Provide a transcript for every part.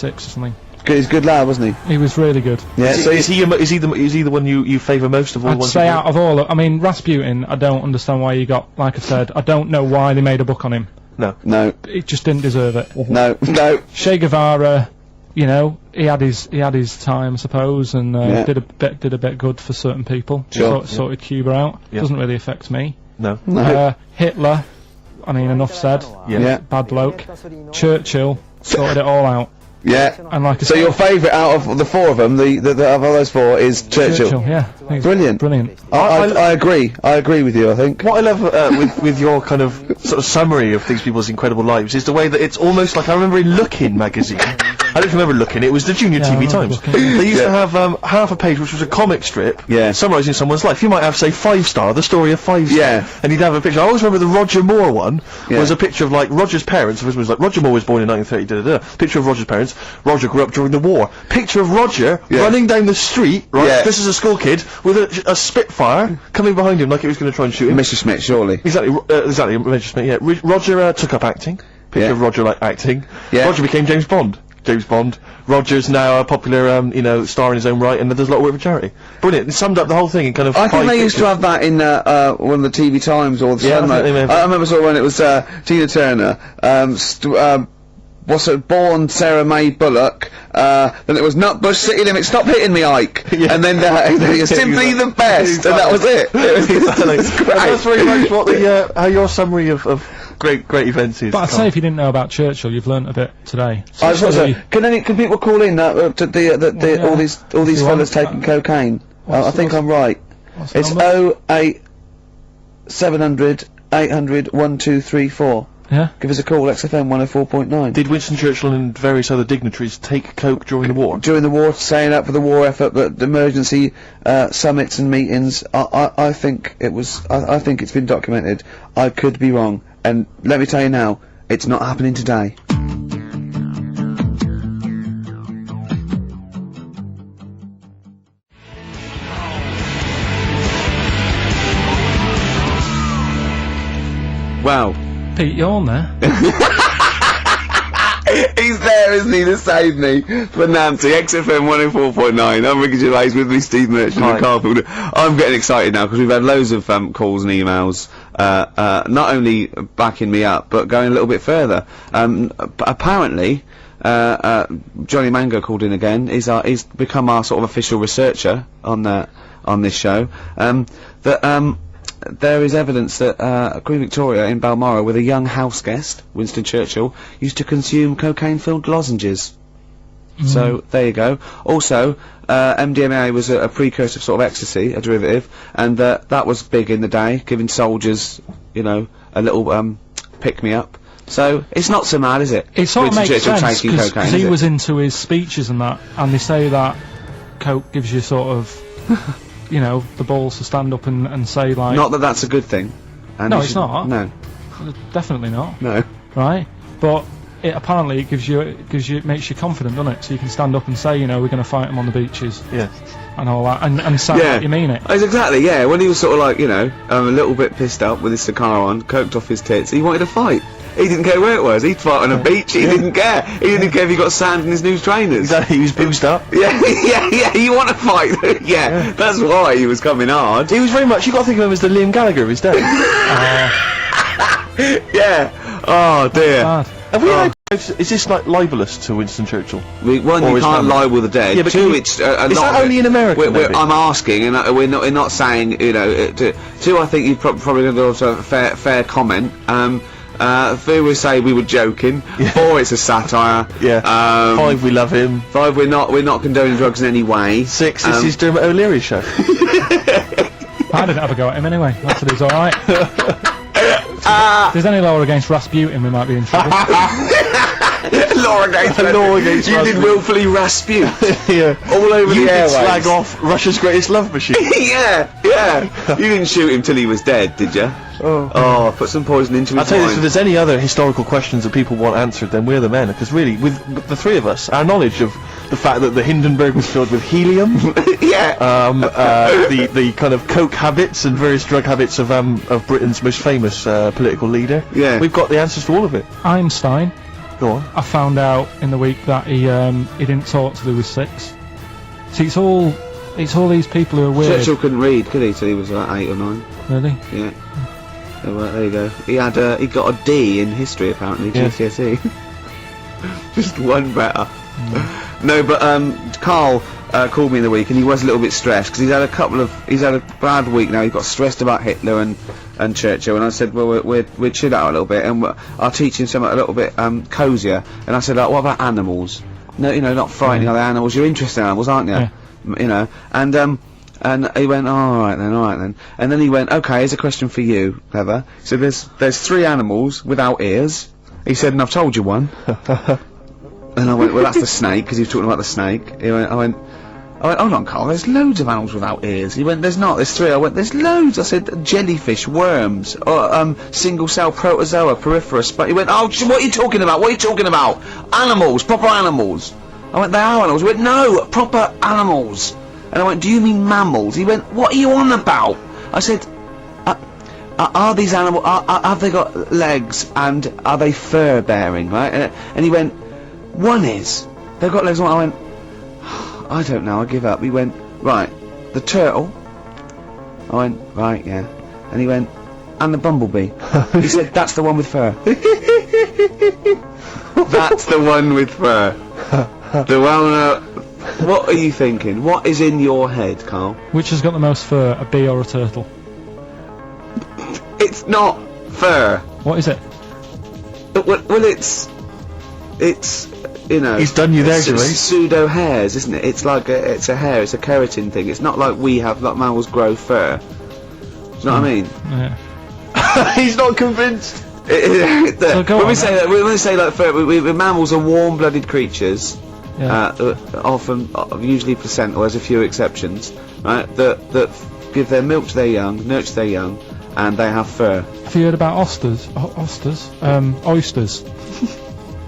6 or something. He's a good lad, wasn't he? He was really good. Yeah. So is he the one you favour most of all? I'd say out of all, I mean, Rasputin, I don't understand why you got, like I said, I don't know why they made a book on him. No. He just didn't deserve it. No. Che Guevara, you know, he had his time, I suppose, and did a bit good for certain people. Sure. Sorted Cuba out. Yeah. Doesn't really affect me. No. Hitler, I mean, enough said. Yeah. Bad bloke. Churchill sorted it all out. Yeah. And like I So said, your favourite out of the four of them, the of all those four, is Churchill. yeah. I think it's Brilliant. Brilliant. I agree. I agree with you. I think. What I love with your kind of sort of summary of these people's incredible lives is the way that it's almost like I remember in Lookin' magazine. I don't remember Lookin', it was the Junior Yeah, I TV remember Times. Lookin'. They used to have half a page which was a comic strip summarising someone's life. You might have, say, 5-star, the story of 5-star. Yeah. And he'd have a picture. I always remember the Roger Moore one Yeah. was a picture of, like, Roger's parents. It was like, Roger Moore was born in 1930, Picture of Roger's parents. Roger grew up during the war. Picture of Roger running down the street, right? Yeah. This is a school kid with a Spitfire coming behind him like it was going to try and shoot him. Mr. Smith, surely. Exactly, Mr. Smith, yeah. Roger took up acting. Picture of Roger, like, acting. Yeah. Roger became James Bond. Roger's now a popular, star in his own right, and does a lot of work for charity. Brilliant. It summed up the whole thing in kind of I think 5 they used to have that in one of the TV Times or the Yeah, I Sun. think they may have. I remember sort of when it was Tina Turner. What's it? Born Sarah May Bullock. Then it was Nutbush City Limits. Stop hitting me, Ike. Yeah. And then you're simply the best, and that was it. Exactly. It's great. And that's very much what the how your summary of great events is. But I'd say if you didn't know about Churchill, you've learnt a bit today. I was also, can people call in to all these you fellas want. taking cocaine? What's I the- think I'm right. What's the It's number? 08700 800 1234. Yeah. Give us a call, XFM 104.9. Did Winston Churchill and various other dignitaries take coke during the war? During the war, saying up for the war effort, but the emergency summits and meetings, I think it was. I think it's been documented. I could be wrong, and let me tell you now, it's not happening today. Wow. Pete, you're on there. He's there, isn't he, to save me? For Nancy, XFM 104.9. I'm Ricky Gervais, with me Steve Merchant and Carl Fielder. I'm getting excited now because we've had loads of calls and emails, not only backing me up, but going a little bit further. Apparently, Johnny Mango called in again. He's become our sort of official researcher on this show. There is evidence that Queen Victoria in Balmoral, with a young house guest, Winston Churchill, used to consume cocaine-filled lozenges. So, there you go. Also, MDMA was a precursor of sort of ecstasy, a derivative, and that was big in the day, giving soldiers, a little pick-me-up. So, it's not so mad, is it? It sort of Winston makes Churchill sense, taking because cocaine, he is it? was into his speeches and that, and they say that coke gives you sort of, the balls to stand up and say, like... Not that that's a good thing. And No, you it's should- not. No. Definitely not. No. Right? But it apparently makes you confident, doesn't it? So you can stand up and say, we're going to fight them on the beaches. Yeah. And all that, and sound like you mean it. It's exactly, yeah. When he was sort of like, a little bit pissed up with his cigar on, coked off his tits, he wanted to fight. He didn't care where it was. He'd fight on a beach. He didn't care. He didn't care if he got sand in his new trainers. Exactly, he was boozed up. Yeah. You want to fight? yeah. That's why he was coming hard. He was very much, you got to think of him as the Liam Gallagher of his day. Yeah. Oh dear. Bad. Have we had, is this like libelous to Winston Churchill? One, Or you his can't family. libel the dead. Yeah, but Two, can you- it's is that only in America, maybe? I'm asking, and we're not saying, two, I think you're probably going to also have a fair comment. Three, we say we were joking. Yeah. 4, it's a satire. Yeah. 5, we love him. 5, we're not condoning drugs in any way. 6, this is Dermot O'Leary show. I didn't have a go at him anyway. I said he was alright. If there's any law against Rasputin, we might be in trouble. Law against against you did Rasputin. willfully Raspute. Yeah. All over You the did airwaves. slag off Russia's greatest love machine. yeah. You didn't shoot him till he was dead, did you? Oh, put some poison into his I'll tell you this, if wine. there's any other historical questions that people want answered, then we're the men, because really, with the three of us, our knowledge of the fact that the Hindenburg was filled with helium, Yeah. the kind of coke habits and various drug habits of Britain's most famous political leader, Yeah. we've got the answers to all of it. Einstein. Go on. I found out in the week that he didn't talk till he was 6. See, it's all these people who are weird. Churchill couldn't read, could he, till he was like 8 or 9? Really? Yeah. So, there you go. He got a D in history apparently, Yeah. GCSE. Just one better. No, but Carl called me in the week, and he was a little bit stressed because he's had a bad week now. He got stressed about Hitler and Churchill, and I said, well, we'd chill out a little bit, and I'll teach him something a little bit cosier. And I said, like, what about animals? No, not frightening other animals. You're interested in animals, aren't you? Yeah. You know, and he went, all right then. And then he went, okay, here's a question for you, Clever. So there's 3 animals without ears. He said, and I've told you one. And I went, well, that's the snake, because he was talking about the snake. I went, hold on, Carl, there's loads of animals without ears. He went, there's not, there's 3. I went, there's loads. I said, jellyfish, worms, single-cell protozoa, peripherus. But he went, oh, what are you talking about? What are you talking about? Animals, proper animals. I went, they are animals. He went, no, proper animals. And I went, do you mean mammals? He went, what are you on about? I said, are these animals, have they got legs, and are they fur-bearing, right? And he went, one is. They've got legs. I went, I don't know, I give up. He went, right, the turtle. I went, right, yeah. And he went, and the bumblebee. He said, that's the one with fur. That's the one with fur. The one, what are you thinking? What is in your head, Carl? Which has got the most fur, a bee or a turtle? It's not fur. What is it? Well, it's you know. He's done you there, it's Julie. pseudo hairs, isn't it? It's like it's a hair. It's a keratin thing. It's not like we have, like mammals grow fur. Do you know what I mean? Yeah. He's not convinced. So go when on, we say that, when we say like fur, mammals are warm-blooded creatures. Yeah. Often, usually placental. There's a few exceptions, right? That give their milk to their young, nurture their young, and they have fur. Have you heard about oysters? Oysters.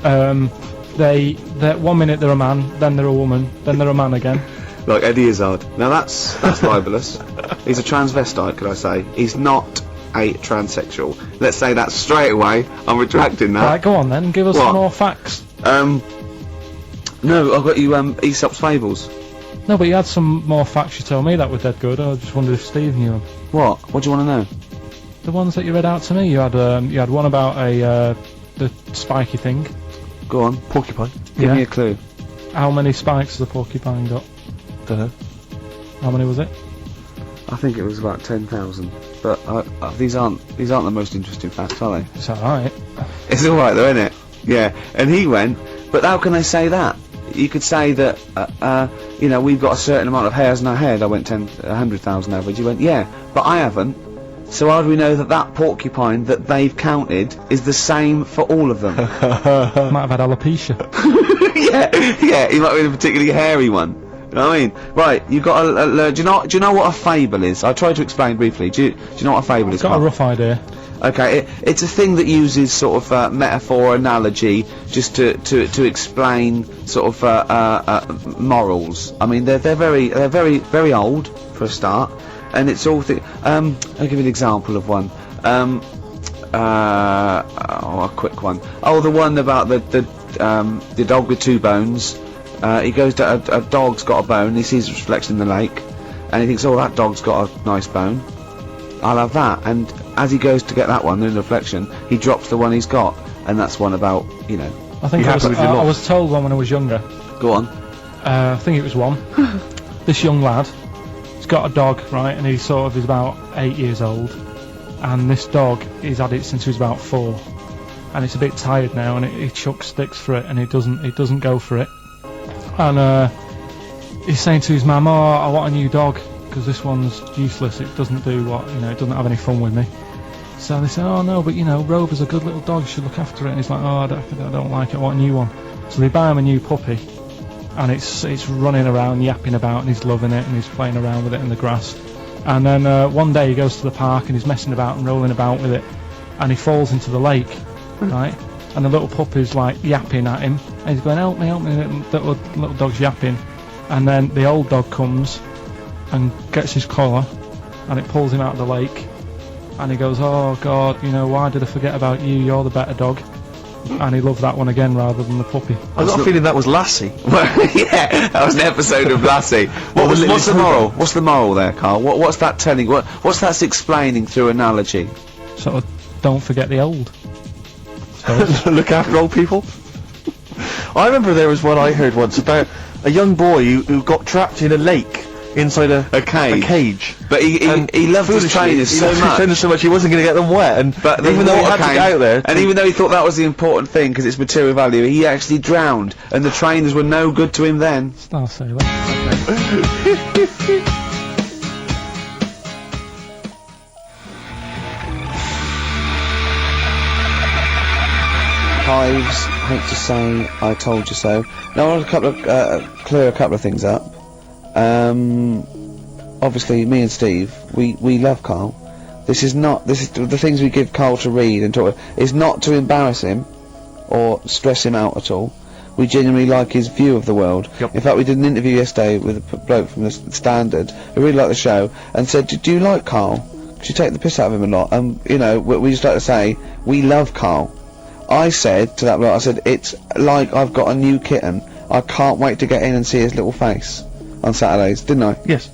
They're 1 minute they're a man, then they're a woman, then they're a man again. Like Eddie Izzard. Now that's libelous. He's a transvestite, could I say? He's not a transsexual. Let's say that straight away. I'm retracting that. Right, go on then, give us What? some more facts. No, I've got you Aesop's Fables. No, but you had some more facts you told me that were dead good. I just wondered if Steve knew them. What? What do you want to know? The ones that you read out to me. You had one about the spiky thing. Go on. Porcupine. Give me a clue. How many spikes has the porcupine got? Dunno. How many was it? I think it was about 10,000. But these aren't the most interesting facts, are they? It's alright. It's alright though, isn't it? Yeah. And he went, but how can they say that? You could say that, you know, we've got a certain amount of hairs in our head. I went 100,000 average. He went, yeah, but I haven't. So how do we know that porcupine that they've counted is the same for all of them? Might have had alopecia. yeah, he might be a particularly hairy one. You know what I mean? Right, you've got to learn. Do you know what a fable is? I tried to explain briefly. Do you know what a fable is? Got a rough idea. Okay, it's a thing that uses sort of metaphor, analogy, just to explain sort of morals. I mean, they're very old for a start, and it's all. I'll give you an example of one. A quick one. Oh, the one about the dog with 2 bones. He goes to a dog's got a bone. He sees a reflection in the lake, and he thinks, oh, that dog's got a nice bone. I'll have that. And as he goes to get that one in the reflection, he drops the one he's got, and that's one about, you know. I think You I happy with your I lot? was told one when I was younger. Go on. I think it was one. This young lad, he's got a dog, right, and he's about 8 years old, and this dog, he's had it since he was about 4, and it's a bit tired now, and he chucks sticks for it, and it doesn't go for it, and he's saying to his mum, oh, I want a new dog, because this one's useless, it doesn't do what, you know, it doesn't have any fun with me. So they say, oh no, but you know, Rover's a good little dog, you should look after it, and he's like, oh, I don't like it, I want a new one. So they buy him a new puppy, and it's running around, yapping about, and he's loving it, and he's playing around with it in the grass. And then one day he goes to the park, and he's messing about and rolling about with it, and he falls into the lake, right? And the little puppy's like yapping at him, and he's going, help me, and the little dog's yapping. And then the old dog comes and gets his collar, and it pulls him out of the lake, and he goes, oh God, you know, why did I forget about you, you're the better dog. and he loved that one again rather than the puppy. I got a feeling that was Lassie. Well, yeah, that was an episode of Lassie. What's the moral? What's the moral there, Carl? What's that telling? What's that explaining through analogy? Sort of, don't forget the old. Look after old people. I remember there was one I heard once about a young boy who got trapped in a lake inside a cage. But he loved his trainers so much. He wasn't going to get them wet. But even though he had to get out there, and even though he thought that was the important thing because it's material value, he actually drowned, and the trainers were no good to him then. Star Sailor. Hives, hate to say, I told you so. Now I want to clear a couple of things up. Obviously, me and Steve, we love Carl. This is the things we give Carl to read and talk. Is not to embarrass him or stress him out at all. We genuinely like his view of the world. Yep. In fact, we did an interview yesterday with a bloke from the Standard who really liked the show and said, "Do you like Carl? Because you take the piss out of him a lot." You know, we just like to say we love Carl. I said to that bloke, I said, it's like I've got a new kitten. I can't wait to get in and see his little face on Saturdays, didn't I? yes.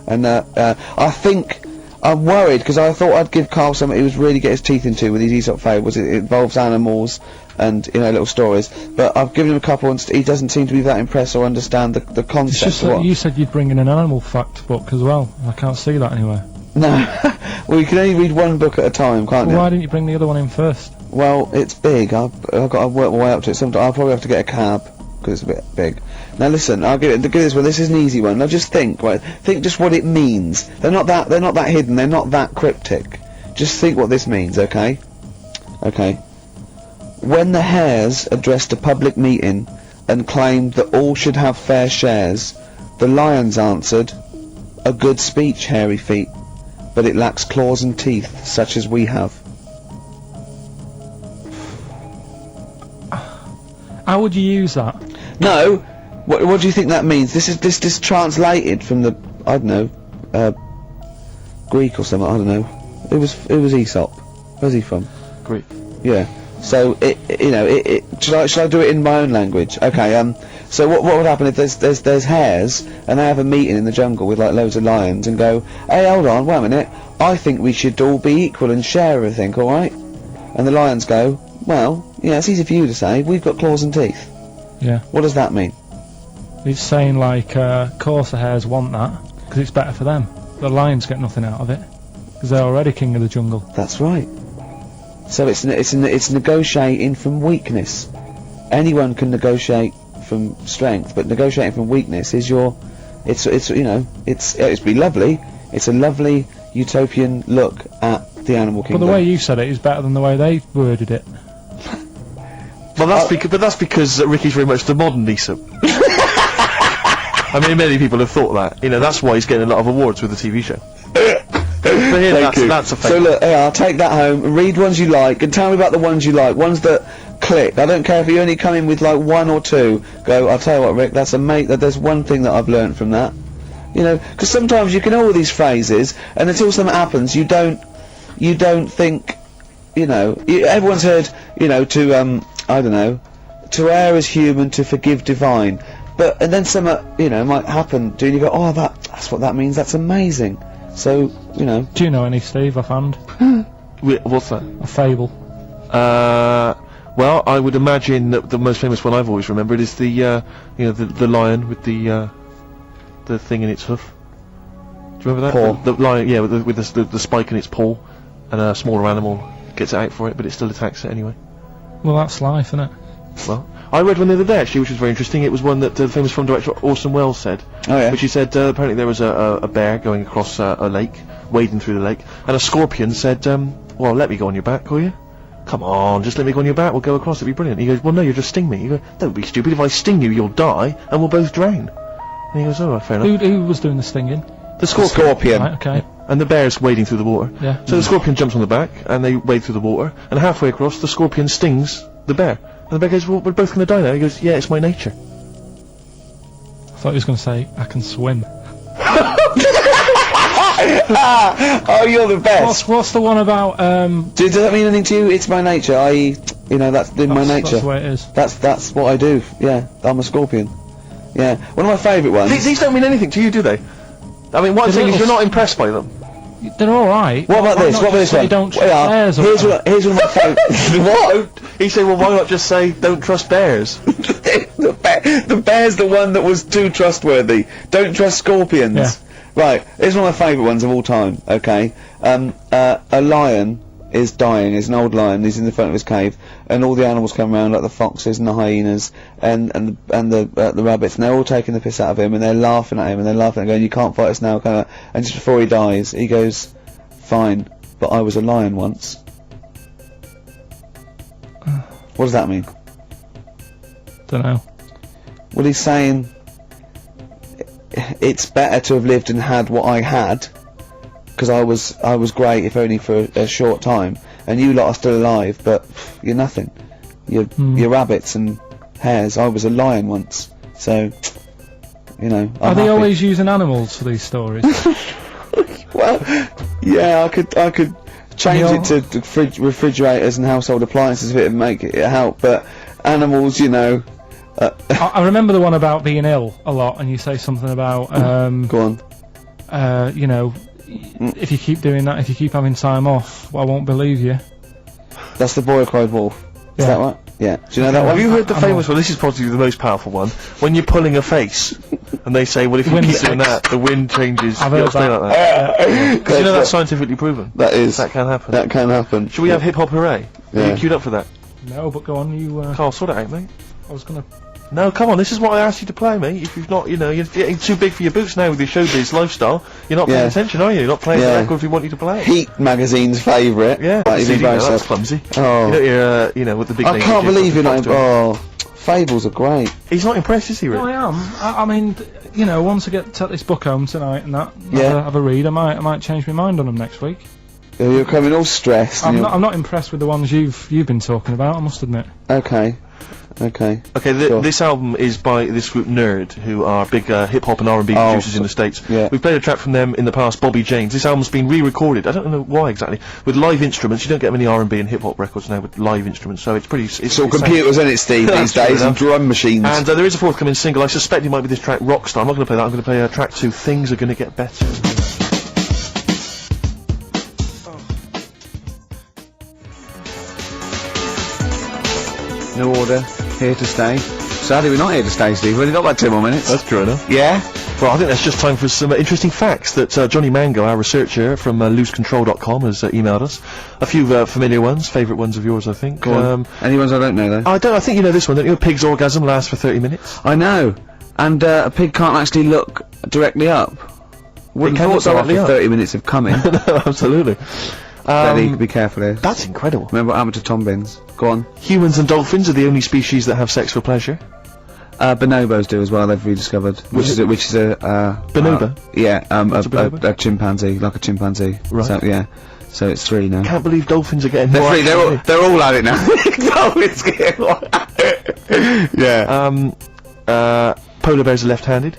And I think I'm worried because I thought I'd give Carl something he was really get his teeth into with these Aesop fables. It involves animals and, you know, little stories. But I've given him a couple and he doesn't seem to be that impressed or understand the concept. It's just that you said you'd bring in an animal fact book as well. I can't see that anywhere. No. Well, you can only read one book at a time, can't you? Why didn't you bring the other one in first? Well, it's big. I've got to work my way up to it. Sometimes I'll probably have to get a cab because it's a bit big. Now listen, I'll give this one. This is an easy one. Now just think, right? Think just what it means. They're not that hidden. They're not that cryptic. Just think what this means, okay? Okay. When the hares addressed a public meeting and claimed that all should have fair shares, the lions answered, "A good speech, hairy feet, but it lacks claws and teeth such as we have." How would you use that? No, what do you think that means? This is translated from the, I don't know, Greek or something. I don't know. It was Aesop. Where's he from? Greek. Yeah. So shall I do it in my own language? Okay. So what would happen if there's hares and they have a meeting in the jungle with like loads of lions and go, "Hey, hold on, wait a minute. I think we should all be equal and share everything, all right?" And the lions go, "Well, yeah, it's easy for you to say. We've got claws and teeth." Yeah. What does that mean? He's saying like, of course the hares want that because it's better for them. The lions get nothing out of it because they're already king of the jungle. That's right. So it's negotiating from weakness. Anyone can negotiate from strength, but negotiating from weakness is it'd be lovely. It's a lovely utopian look at the animal kingdom. But the way you said it is better than the way they worded it. Well, that's because Ricky's very much the modern Aesop. I mean, many people have thought that. You know, that's why he's getting a lot of awards with the TV show. But yeah, that's a fact. So look, I'll take that home, read ones you like, and tell me about the ones you like, ones that click. I don't care if you only come in with like one or two. Go, I'll tell you what, Rick, that's there's one thing that I've learned from that. You know, because sometimes you can know all these phrases, and until something happens, you don't think, you know, everyone's heard, you know, to, I don't know, to err is human, to forgive divine. And then something, you know, might happen, and you go, oh, that's what that means, that's amazing. So, you know. Do you know any, Steve, offhand? What's that? A fable. Well, I would imagine that the most famous one I've always remembered is the, you know, the lion with the thing in its hoof. Do you remember that? Paw. The lion, yeah, with the spike in its paw, and a smaller animal gets it out for it, but it still attacks it anyway. Well, that's life, isn't it? Well, I read one the other day actually, which was very interesting. It was one that the famous film director Orson Welles said. Oh yeah. Which he said apparently there was a bear going across a lake, wading through the lake, and a scorpion said, "Well, let me go on your back, will you? Come on, just let me go on your back. We'll go across. It'd be brilliant." He goes, "Well, no, you'll just sting me." You go, "Don't be stupid. If I sting you, you'll die, and we'll both drown." And he goes, "Oh, fair enough." Who was doing the stinging? The scorpion. Right, okay. And the bear's wading through the water. Yeah. So the scorpion jumps on the back, and they wade through the water, and halfway across, the scorpion stings the bear. And the bear goes, "Well, we're both going to die now." He goes, "Yeah, it's my nature." I thought he was going to say, "I can swim." Oh, you're the best. What's the one about, Does that mean anything to you? It's my nature, i.e. You know, that's in my nature. That's the way it is. That's what I do. Yeah, I'm a scorpion. Yeah, one of my favourite ones. These don't mean anything to you, do they? I mean, one The thing is little you're not impressed by them. They're alright. What about Why this? not What about just this say one? Don't trust Well, bears or here's whatever? here's one of my favourite. What? He said, well, why not just say, don't trust bears? The bear's the one that was too trustworthy. Don't trust scorpions. Yeah. Right, here's one of my favourite ones of all time, okay? A lion is dying, he's an old lion, he's in the front of his cave, and all the animals come around, like the foxes and the hyenas, and the rabbits, and they're all taking the piss out of him, and they're laughing at him, and they're laughing and going, you can't fight us now, kind of, and just before he dies, he goes, fine, but I was a lion once. What does that mean? Don't know. Well, he's saying it's better to have lived and had what I had, because I was great, if only for a short time, and you lot are still alive, but you're nothing. You're rabbits and hares. I was a lion once, so you know. Are I'm they happy. always using animals for these stories? Well, yeah, I could change it to refrigerators and household appliances if it would make it help, but animals, you know. I remember the one about being ill a lot, and you say something about Go on. you know, if you keep doing that, if you keep having time off, well, I won't believe you. That's the boy who cried wolf. Is Yeah. that right? Yeah. Do you know that one? Have you heard the I'm famous one? This is probably the most powerful one. When you're pulling a face, and they say, well, if you Wind keep doing shakes. that, the wind changes. I've You heard know, something that. like that. Because you know That- that's scientifically proven. That is. That can happen. That can happen. Should we have hip hop hooray? Are Yeah. you queued up for that? No, but go on, you. Carl, sort it out, mate. I was gonna. No, come on, this is what I asked you to play, mate. If you've not, you know, you're getting too big for your boots now with your showbiz lifestyle. You're not paying Yeah. attention, are you? You're not playing Yeah. the record we want you to play. Heat magazine's favourite. Yeah, Right, he's CD, no, embarrassed that's of- clumsy. Oh. You know, you're, you know, with the big I name can't you believe you're not. to him. Oh, fables are great. He's not impressed, is he, No, really? I am. I mean, you know, once I take this book home tonight and that, Yeah. have a read, I might change my mind on them next week. You're coming all stressed. and I'm not impressed with the ones you've been talking about, I must admit. Okay. Okay. Okay, Sure. this album is by this group Nerd, who are big hip-hop and R&B Oh, producers in the States. yeah. We've played a track from them in the past, Bobby James. This album's been re-recorded, I don't know why exactly, with live instruments. You don't get many R&B and hip-hop records now with live instruments, so it's pretty... It's all computers, isn't it, Steve, That's these true days, and enough. drum machines. And there is a forthcoming single. I suspect it might be this track, Rockstar. I'm not going to play that. I'm going to play track 2, Things Are Going to Get Better. No order. Here to stay. Sadly, we're not here to stay, Steve. We've only got about 2 more minutes. That's true enough. Yeah? Well, I think that's just time for some interesting facts that Johnny Mango, our researcher from losecontrol.com, has emailed us. A few familiar ones, favourite ones of yours, I think. Go on. Any ones I don't know, though? I think you know this one, don't you? A pig's orgasm lasts for 30 minutes. I know. And a pig can't actually look directly up. Wouldn't can thought look so after directly up. 30 minutes of coming. No, absolutely. Eddie, be careful here. That's incredible. Remember what happened to Tom Bins? Go on. Humans and dolphins are the only species that have sex for pleasure. Bonobos do as well, they've rediscovered. Which is a Bonobo? Yeah, a bonobo? a chimpanzee, like a chimpanzee. Right. So, yeah. So it's 3 now. Can't believe dolphins are getting They're more 3, active. they're all at it now. Dolphins get Yeah. Polar bears are left-handed.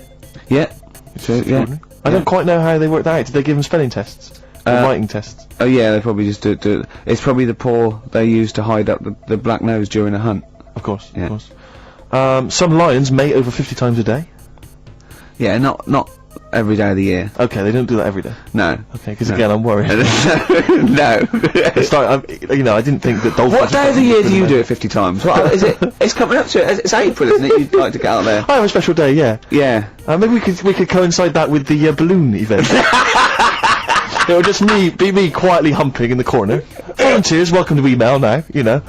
Yeah. So, yeah. Extraordinary. I don't quite know how they worked that out. Did they give them spelling tests? Or writing tests? Oh yeah, they probably just do. It's probably the paw they use to hide up the black nose during a hunt. Of course, Yeah. of course. Some lions mate over 50 times a day. Yeah, not every day of the year. Okay, they don't do that every day. No. Okay, because No. again, I'm worried. No. It's like, you know, I didn't think that dolphins... What day of the year do you do it 50 times? What is it? It's coming up to it. It's April, isn't it? You'd like to get out there. I have a special day, yeah. Yeah. Maybe we could coincide that with the balloon event. It'll just be me quietly humping in the corner. Volunteers, welcome to email now, you know.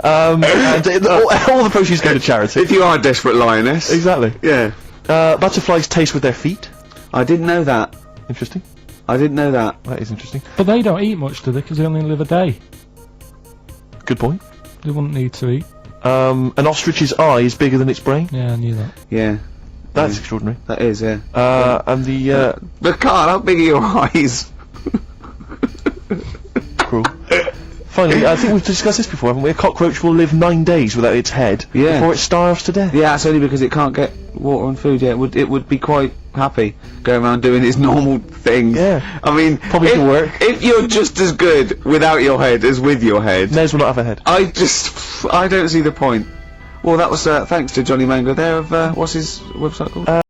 And all the proceeds go to charity. If you are a desperate lioness. Exactly. Yeah. Butterflies taste with their feet. I didn't know that. Interesting. I didn't know that. That is interesting. But they don't eat much, do they? Because they only live a day. Good point. They wouldn't need to eat. An ostrich's eye is bigger than its brain. Yeah, I knew that. Yeah. That's extraordinary. That is, yeah. And the But Carl, how big are your eyes? cruel. Finally, I think we've discussed this before, haven't we? A cockroach will live 9 days without its head Yeah. before it starves to death. Yeah, that's only because it can't get water and food. Yeah, it would be quite happy going around doing its normal things. Yeah. I mean, Probably can work. If you're just as good without your head as with your head, May as well not have a head. I don't see the point. Well, that was thanks to Johnny Mangler there of what's his website called?